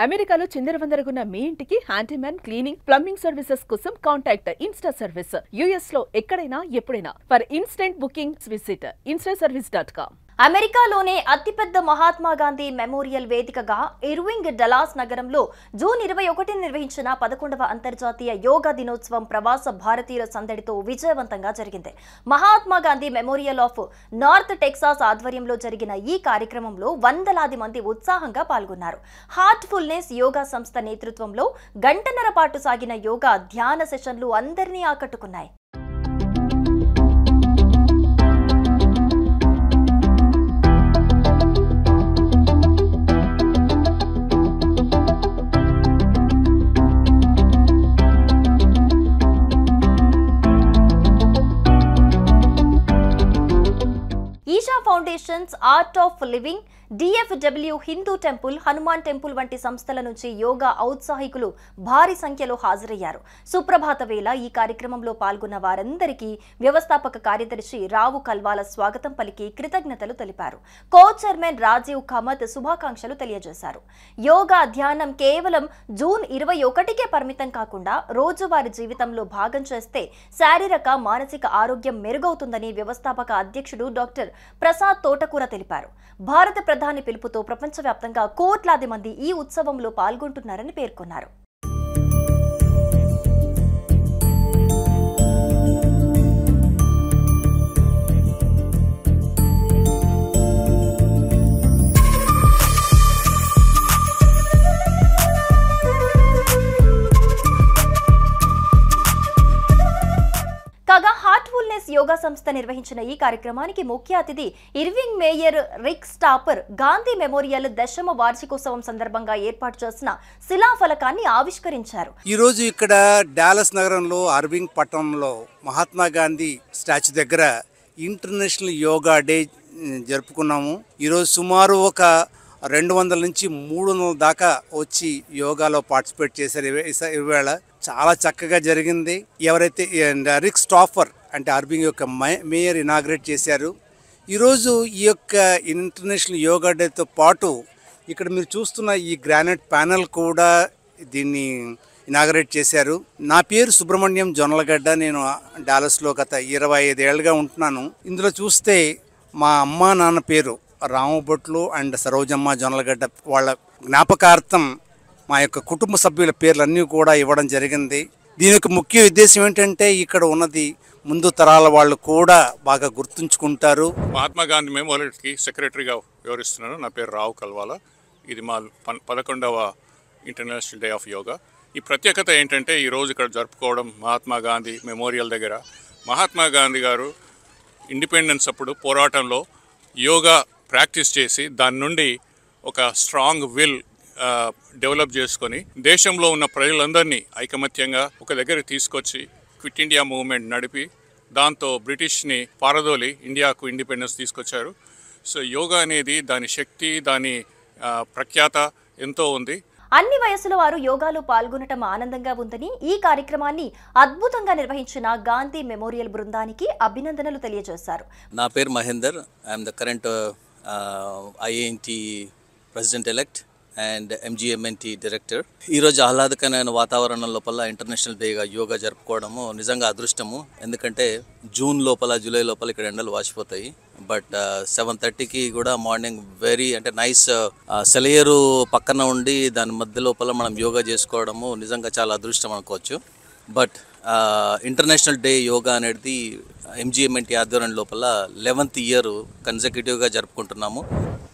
అమెరికాలో చిందరవందరగున్న మీ ఇంటికి handyman cleaning plumbing services కోసం కాంటాక్ట్ ఇన్స్టా సర్వీస్. యుఎస్ లో ఎక్కడైనా ఎప్పుడైనా for instant booking visit instaservice.com. అమెరికాలోనే అతిపెద్ద మహాత్మా గాంధీ మెమోరియల్ వేదికగా ఇర్వింగ్ డలాస్ నగరంలో జూన్ 21 నిర్వహించిన 11వ అంతర్జాతీయ యోగా దినోత్సవం ప్రవాస భారతీయుల సందడితో విజయవంతంగా జరిగింది. Mahatma Gandhi memorial of north Texas ఆధ్వర్యంలో జరిగిన ఈ కార్యక్రమంలో వందలాది మంది ఉత్సాహంగా పాల్గొన్నారు. హార్ట్ఫుల్నెస్ యోగా సంస్థ నేతృత్వంలో గంటన్నర పాటు సాగిన యోగా ధ్యాన సెషన్లు అందరినీ ఆకట్టుకున్నాయి. Isha foundations, art of living, DFW Hindu temple, Hanuman temple వంటి సంస్థల నుంచి యోగా ఔత్సాహికులు భారీ సంఖ్యలో హాజరయ్యారు. సుప్రభాత వేళ ఈ కార్యక్రమంలో పాల్గొన్న వారందరికీ వ్యవస్థాపక కార్యదర్శి రావు కల్వాల స్వాగతం పలికి కృతజ్ఞతలు తెలిపారు. కో చైర్మన్ రాజీవ్ కామత్ శుభాకాంక్షలు తెలియజేశారు. యోగా ధ్యానం కేవలం జూన్ 21కే పరిమితం కాకుండా రోజువారీ జీవితంలో భాగం చేస్తే శారీరక మానసిక ఆరోగ్యం మెరుగవుతుందని వ్యవస్థాపక అధ్యక్షుడు డాక్టర్ ప్రసాద్ తోటకూర తెలిపారు. భారత ప్రధాని పిలుపుతో ప్రపంచవ్యాప్తంగా కోట్లాది మంది ఈ ఉత్సవంలో పాల్గొంటున్నారని పేర్కొన్నారు. కాగా హార్ట్ఫుల్నెస్ యోగా సంస్థ నిర్వహించిన ఈ కార్యక్రమానికి ముఖ్య అతిథి ఇర్వింగ్ మేయర్ రిక్ స్టాపర్ గాంధీ మెమోరియల్ 10వ వార్షికోత్సవం సందర్భంగా ఏర్పాటు చేసిన శిలాఫలకాన్ని ఆవిష్కరించారు. ఈ రోజు ఇక్కడ డాలస్ నగరంలో ఇర్వింగ్ పట్టణంలో మహాత్మా గాంధీ స్టాచ్యూ దగ్గర ఇంటర్నేషనల్ యోగా డే జరుపుకున్నాము. ఈరోజు సుమారు ఒక 200 నుంచి 300 దాకా వచ్చి యోగాలో పార్టిసిపేట్ చేశారు. ఇవాళ చాలా చక్కగా జరిగింది. ఎవరైతే రిక్ స్టాఫర్ అంటే ఇర్వింగ్ యొక్క మేయర్ ఇనాగ్రేట్ చేశారు. ఈరోజు ఈ యొక్క ఇంటర్నేషనల్ యోగా డేతో పాటు ఇక్కడ మీరు చూస్తున్న ఈ గ్రానైట్ ప్యానెల్ కూడా దీన్ని ఇనాగ్రేట్ చేశారు. నా పేరు సుబ్రహ్మణ్యం జొన్నలగడ్డ. నేను డాలస్లో గత 25 ఏళ్ళుగా ఉంటున్నాను. ఇందులో చూస్తే మా అమ్మ నాన్న పేరు రామభొట్లు అండ్ సరోజమ్మ జొన్నలగడ్డ, వాళ్ళ జ్ఞాపకార్థం మా యొక్క కుటుంబ సభ్యుల పేర్లన్నీ కూడా ఇవ్వడం జరిగింది. దీని యొక్క ముఖ్య ఉద్దేశం ఏంటంటే ఇక్కడ ఉన్నది ముందు తరాల వాళ్ళు కూడా బాగా గుర్తుంచుకుంటారు. మహాత్మా గాంధీ మెమోరియల్కి సెక్రటరీగా వివరిస్తున్నాను. నా పేరు రావు కల్వాల. ఇది మా 11వ ఇంటర్నేషనల్ డే ఆఫ్ యోగా. ఈ ప్రత్యేకత ఏంటంటే ఈరోజు ఇక్కడ జరుపుకోవడం మహాత్మా గాంధీ మెమోరియల్ దగ్గర. మహాత్మా గాంధీ గారు ఇండిపెండెన్స్ అప్పుడు పోరాటంలో యోగా ప్రాక్టీస్ చేసి దాని నుండి ఒక స్ట్రాంగ్ విల్ డెవలప్ చేసుకొని దేశంలో ఉన్న ప్రజలందరినీ ఐకమత్యంగా ఒక దగ్గర తీసుకొచ్చి క్విట్ ఇండియా మూవ్మెంట్ నడిపి దాంతో బ్రిటిష్ని పారదోలి ఇండియాకు ఇండిపెండెన్స్ తీసుకొచ్చారు. సో యోగా అనేది దాని శక్తి, దాని ప్రఖ్యాత ఎంతో ఉంది. అన్ని వయసుల వారు యోగాలో పాల్గొనటం ఆనందంగా ఉందని ఈ కార్యక్రమాన్ని అద్భుతంగా నిర్వహించిన గాంధీ మెమోరియల్ బృందానికి అభినందనలు తెలియజేశారు. నా పేరు Mahender. I'm the current IANT president elect and MGMNT director. ఈరోజు ఆహ్లాదకరమైన వాతావరణం లోపల ఇంటర్నేషనల్ డేగా యోగా జరుపుకోవడము నిజంగా అదృష్టము. ఎందుకంటే జూన్ లోపల, జూలై లోపల ఇక్కడ ఎండలు వాచిపోతాయి. బట్ 7:30కి కూడా మార్నింగ్ వెరీ అంటే నైస్ సెలయేరు పక్కన ఉండి దాని మధ్య లోపల మనం యోగా చేసుకోవడము నిజంగా చాలా అదృష్టం అనుకోవచ్చు. బట్ ఇంటర్నేషనల్ డే యోగా అనేది MGMNT ఆధ్వర్యం లోపల 11th ఇయర్ కన్సెక్యూటివ్గా జరుపుకుంటున్నాము.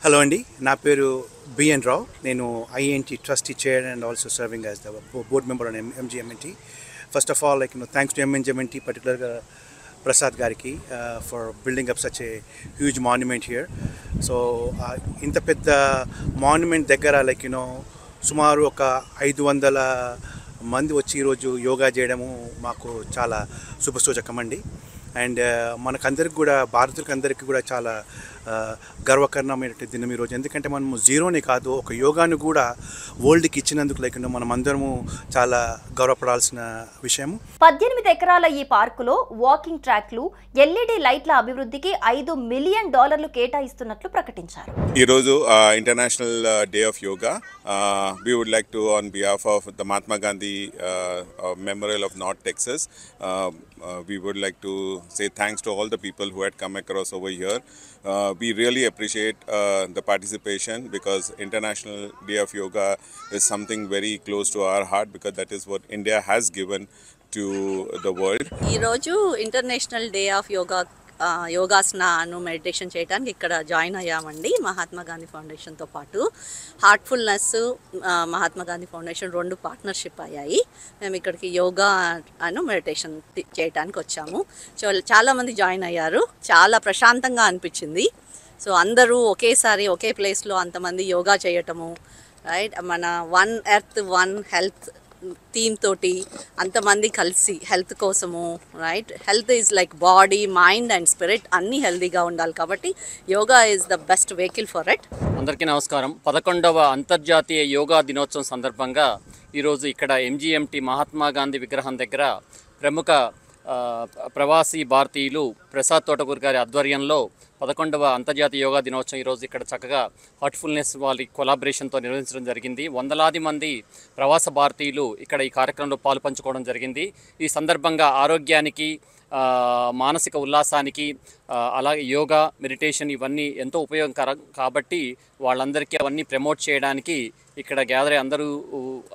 హలో అండి, నా పేరు BN రావు. నేను IANT trustee chair and also serving as the board member on MGMNT. First of all thanks to MGMNT, పర్టికులర్గా ప్రసాద్ గారికి for building up such a huge monument here. So ఇంత పెద్ద monument దగ్గర సుమారు ఒక 500 మంది వచ్చి ఈరోజు యోగా చేయడము మాకు చాలా శుభసూచకం అండి. అండ్ మనకందరికి కూడా, భారతీయులకి అందరికీ కూడా చాలా గర్వకారణమైన దినం ఈరోజు. ఎందుకంటే మనము జీరోని కాదు, ఒక యోగాను కూడా వరల్డ్కి ఇచ్చినందుకు లేకుండా మనం అందరము చాలా గౌరవపడాల్సిన విషయము. 18 ఎకరాల ఈ పార్కులో వాకింగ్ ట్రాక్లు, ఎల్ఈడి లైట్ల అభివృద్ధికి $5 మిలియన్ కేటాయిస్తున్నట్లు ప్రకటించారు. ఈరోజు international day of yoga. We would like to, on behalf of the Mahatma Gandhi Memorial of North Texas, we would like to say thanks to all the people who had come across over here. We really appreciate the participation, because International Day of Yoga is something very close to our heart, because that is what India has given to the world. ఈరోజు international day of యోగాసనాను meditation చేయడానికి ఇక్కడ join అయ్యామండి. Mahatma Gandhi ఫౌండేషన్తో పాటు Heartfulness, Mahatma Gandhi foundation 2 partnership అయ్యాయి. మేము ఇక్కడికి yoga meditation చేయడానికి వచ్చాము. చాలామంది జాయిన్ అయ్యారు. చాలా ప్రశాంతంగా అనిపించింది. సో అందరూ ఒకేసారి ఒకే ప్లేస్లో అంతమంది యోగా చేయటము, రైట్, మన one earth one health theme తోటి అంతమంది కలిసి హెల్త్ కోసము, right, health is like body, mind and spirit అన్నీ హెల్తీగా ఉండాలి. కాబట్టి yoga is the best vehicle for it. అందరికీ నమస్కారం. 11వ అంతర్జాతీయ యోగా దినోత్సవం సందర్భంగా ఈరోజు ఇక్కడ MGMT మహాత్మా గాంధీ విగ్రహం దగ్గర ప్రముఖ ప్రవాసీ భారతీయులు ప్రసాద్ తోటకూరి గారి ఆధ్వర్యంలో 11వ అంతర్జాతీయ యోగా దినోత్సవం ఈరోజు ఇక్కడ చక్కగా హార్ట్ఫుల్నెస్ వాళ్ళ కొలాబరేషన్తో నిర్వహించడం జరిగింది. వందలాది మంది ప్రవాస భారతీయులు ఇక్కడ ఈ కార్యక్రమంలో పాలుపంచుకోవడం జరిగింది. ఈ సందర్భంగా ఆరోగ్యానికి, మానసిక ఉల్లాసానికి, అలాగే యోగా, మెడిటేషన్ ఇవన్నీ ఎంతో ఉపయోగకరం కాబట్టి వాళ్ళందరికీ అవన్నీ ప్రమోట్ చేయడానికి ఇక్కడ గ్యాదర్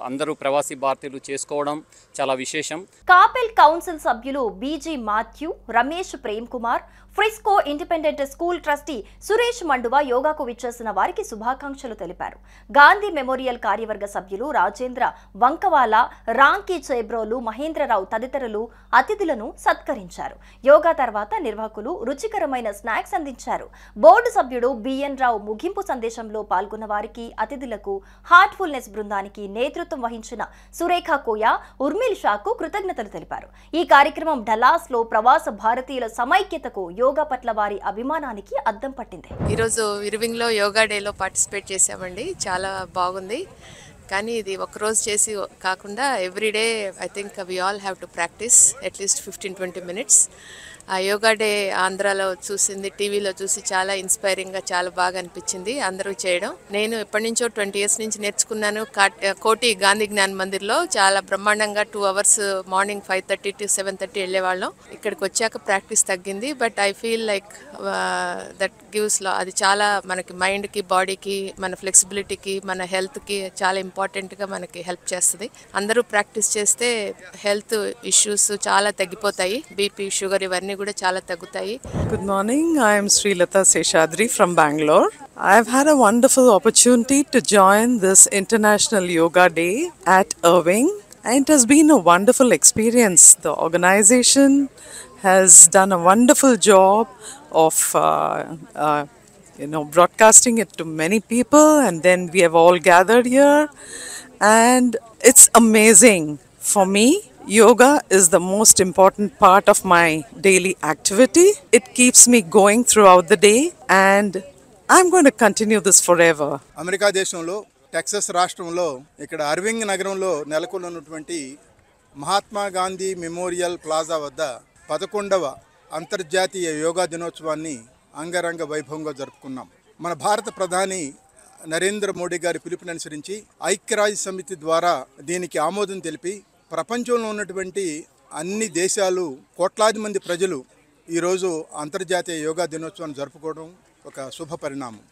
అందరూ ప్రవాసీ భారతీయులు చేసుకోవడం చాలా విశేషం. కాపెల్ కౌన్సిల్ సభ్యులు BG Mathew, Ramesh Prem Kumar, Frisco independent school trustee Suresh Manduva యోగాకు విచ్చేసిన వారికి శుభాకాంక్షలు తెలిపారు. గాంధీ మెమోరియల్ కార్యవర్గ సభ్యులు రాజేంద్ర వంకవాలా, రాంకీ చేబ్రోలు, మహేంద్రరావు తదితరులు అతిథులను సత్కరించారు. యోగా తర్వాత నిర్వాహకులు రుచికరమైన స్నాక్స్ అందించారు. బోర్డు సభ్యుడు బిఎన్ రావు ముగింపు సందేశంలో పాల్గొన్న వారికి, అతిథులకు, హార్ట్ఫుల్నెస్ బృందానికి నేతృత్వం వహించిన సురేఖ కోయా, ఉర్మిల్ షాకు కృతజ్ఞతలు తెలిపారు. ఈ కార్యక్రమం డలాస్లో ప్రవాస భారతీయుల సమైక్యతకు, యోగా పట్ల వారి అభిమానానికి అద్దం పట్టింది. ఈరోజు ఇర్వింగ్లో యోగా డేలో పార్టిసిపేట్ చేసామండి. చాలా బాగుంది. కానీ ఇది ఒకరోజు చేసి కాకుండా everyday I think we all have to practice at least 15-20 minutes. ఆ యోగా డే ఆంధ్రాలో చూసింది, టీవీలో చూసి చాలా ఇన్స్పైరింగ్గా, చాలా బాగా అనిపించింది అందరూ చేయడం. నేను ఎప్పటి నుంచో 20 years నుంచి నేర్చుకున్నాను. కోటి గాంధీ జ్ఞాన్ మందిర్లో చాలా బ్రహ్మాండంగా 2 hours మార్నింగ్ 5:30 to 7:30 వెళ్ళేవాళ్ళం. ఇక్కడికి వచ్చాక ప్రాక్టీస్ తగ్గింది. But I feel like that gives అది చాలా మనకి మైండ్కి, బాడీకి, మన ఫ్లెక్సిబిలిటీకి, మన హెల్త్కి చాలా ఇంపార్టెంట్గా మనకి హెల్ప్ చేస్తుంది. అందరూ ప్రాక్టీస్ చేస్తే హెల్త్ ఇష్యూస్ చాలా తగ్గిపోతాయి. బీపీ, షుగర్ ఇవన్నీ కూడా చాలా తగ్గుతాయి. Good morning, I am Srilata Seshadri from Bangalore. I have had a wonderful opportunity to join this International Yoga Day at Irving, and it has been a wonderful experience. The organization has done a wonderful job of broadcasting it to many people, and then we have all gathered here, and it's amazing. For me, yoga is the most important part of my daily activity. It keeps me going throughout the day, and I'm going to continue this forever. America దేశంలో Texas రాష్ట్రంలో ఇక్కడ Irving నగరంలో నెలకొన్నటువంటి Mahatma Gandhi memorial plaza వద్ద 11వ అంతర్జాతీయ యోగా దినోత్సవాన్ని అంగరంగ వైభవంగా జరుపుకున్నాం. మన భారత ప్రధాని నరేంద్ర మోడీ గారి పిలుపుననుసరించి ఐక్యరాజ్య సమితి ద్వారా దీనికి ఆమోదం తెలిపి ప్రపంచంలో ఉన్నటువంటి అన్ని దేశాలు, కోట్లాది మంది ప్రజలు ఈరోజు అంతర్జాతీయ యోగా దినోత్సవాన్ని జరుపుకోవడం ఒక శుభ పరిణామం.